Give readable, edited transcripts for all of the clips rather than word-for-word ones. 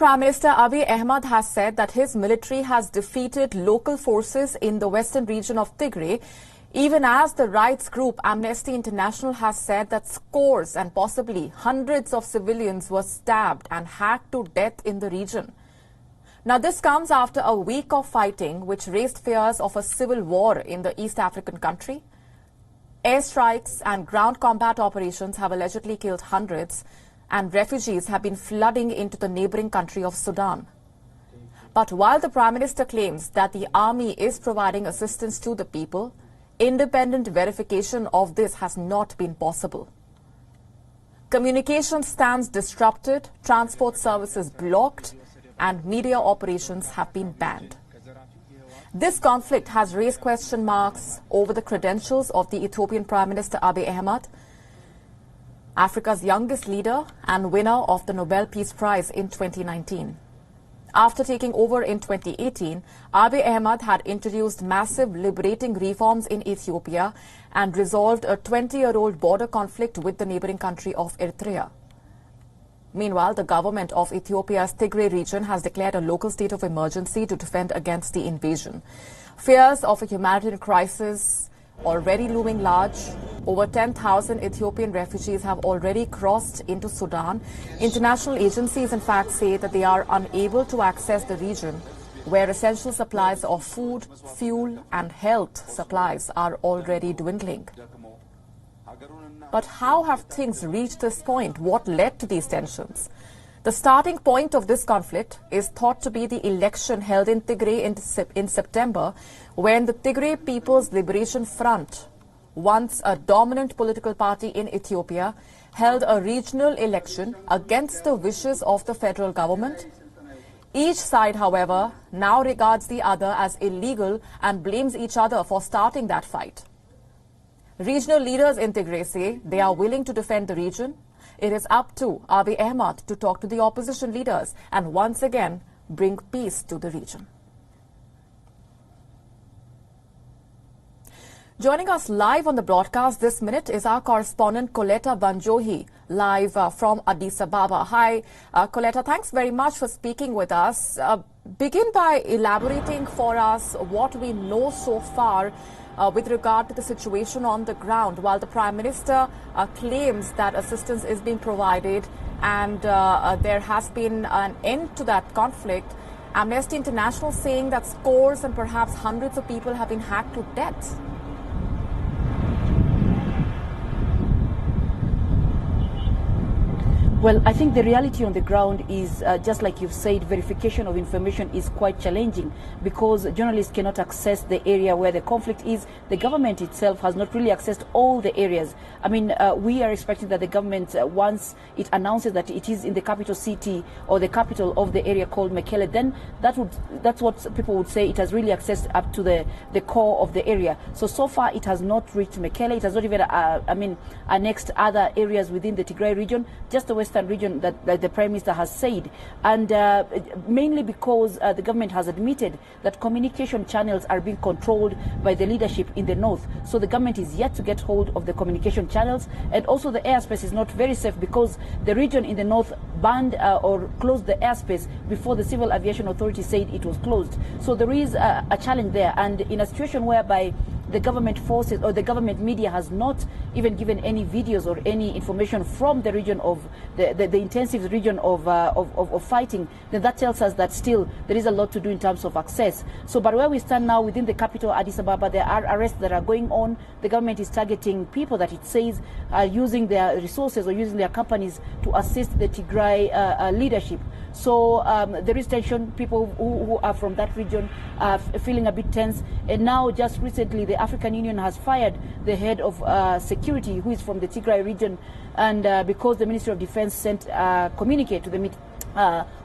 Prime Minister Abiy Ahmed has said that his military has defeated local forces in the western region of Tigray, even as the rights group Amnesty International has said that scores and possibly hundreds of civilians were stabbed and hacked to death in the region. Now, this comes after a week of fighting which raised fears of a civil war in the East African country. Airstrikes and ground combat operations have allegedly killed hundreds, and refugees have been flooding into the neighboring country of Sudan. But while the Prime Minister claims that the army is providing assistance to the people, independent verification of this has not been possible. Communication stands disrupted, transport services blocked, and media operations have been banned. This conflict has raised question marks over the credentials of the Ethiopian Prime Minister Abiy Ahmed, Africa's youngest leader and winner of the Nobel Peace Prize in 2019. After taking over in 2018, Abiy Ahmed had introduced massive liberating reforms in Ethiopia and resolved a 20-year-old border conflict with the neighboring country of Eritrea. Meanwhile, the government of Ethiopia's Tigray region has declared a local state of emergency to defend against the invasion. Fears of a humanitarian crisis already looming large. Over 10,000 Ethiopian refugees have already crossed into Sudan. International agencies, in fact, say that they are unable to access the region, where essential supplies of food, fuel and health supplies are already dwindling. But how have things reached this point? What led to these tensions? The starting point of this conflict is thought to be the election held in Tigray in September, when the Tigray People's Liberation Front, once a dominant political party in Ethiopia, held a regional election against the wishes of the federal government. Each side, however, now regards the other as illegal and blames each other for starting that fight. Regional leaders in Tigray say they are willing to defend the region. It is up to Abiy Ahmed to talk to the opposition leaders and once again bring peace to the region. Joining us live on the broadcast this minute is our correspondent Coletta Banjohi, live from Addis Ababa. Hi, Coletta, thanks very much for speaking with us. Begin by elaborating for us what we know so far with regard to the situation on the ground. While the Prime Minister claims that assistance is being provided and there has been an end to that conflict, Amnesty International saying that scores and perhaps hundreds of people have been hacked to death. Well, I think the reality on the ground is, just like you've said, verification of information is quite challenging because journalists cannot access the area where the conflict is. The government itself has not really accessed all the areas. I mean, we are expecting that the government, once it announces that it is in the capital city or the capital of the area called Mekele, then that's what people would say it has really accessed up to the core of the area. So far it has not reached Mekele. It has not even, annexed other areas within the Tigray region, just the western region that the Prime Minister has said, and mainly because the government has admitted that communication channels are being controlled by the leadership in the north. So the government is yet to get hold of the communication channels, and also the airspace is not very safe because the region in the north banned or closed the airspace before the Civil Aviation Authority said it was closed. So there is a challenge there, and in a situation whereby the government forces or the government media has not even given any videos or any information from the region of the intensive region of fighting, then that tells us that still there is a lot to do in terms of access. So, but where we stand now within the capital, Addis Ababa, there are arrests that are going on. The government is targeting people that it says are using their resources or using their companies to assist the Tigray leadership. So there is tension. People who are from that region are feeling a bit tense. And now, just recently, the African Union has fired the head of security, who is from the Tigray region, and because the Ministry of Defense sent a communique to the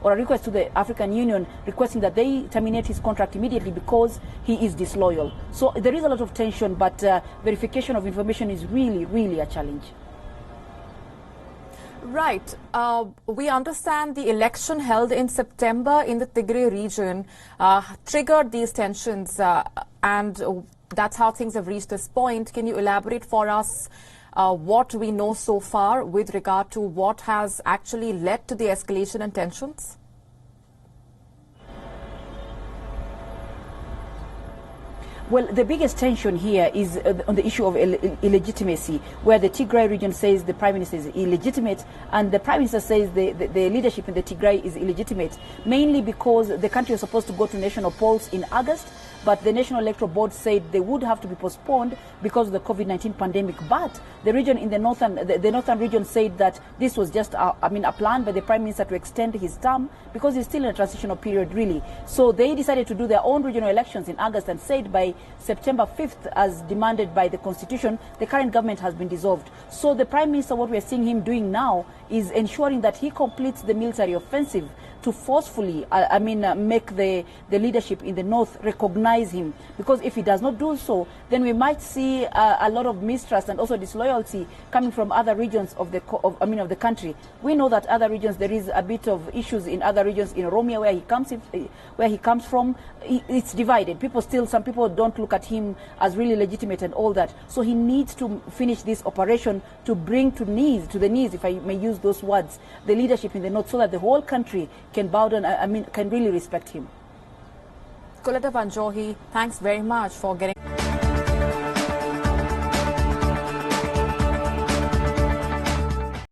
or a request to the African Union requesting that they terminate his contract immediately because he is disloyal. So there is a lot of tension, but verification of information is really, really a challenge. Right. We understand the election held in September in the Tigray region triggered these tensions, and that's how things have reached this point. Can you elaborate for us what we know so far with regard to what has actually led to the escalation and tensions? Well, the biggest tension here is on the issue of illegitimacy, where the Tigray region says the Prime Minister is illegitimate, and the Prime Minister says the leadership in the Tigray is illegitimate, mainly because the country was supposed to go to national polls in August, but the National Electoral Board said they would have to be postponed because of the COVID-19 pandemic. But the region in the northern region said that this was just a plan by the Prime Minister to extend his term because he's still in a transitional period, really. So they decided to do their own regional elections in August and said by September 5th, as demanded by the Constitution, the current government has been dissolved. So the Prime Minister, what we're seeing him doing now is ensuring that he completes the military offensive to forcefully, make the leadership in the north recognize him. Because if he does not do so, then we might see a lot of mistrust and also disloyalty coming from other regions of the country. We know that other regions, there is a bit of issues in other regions. In Oromia, where he comes from, it's divided. Some people don't look at him as really legitimate and all that. So he needs to finish this operation to bring to the knees, if I may use those words, the leadership in the north, so that the whole country can bow down, can really respect him. Coletta Vanjohi, thanks very much for getting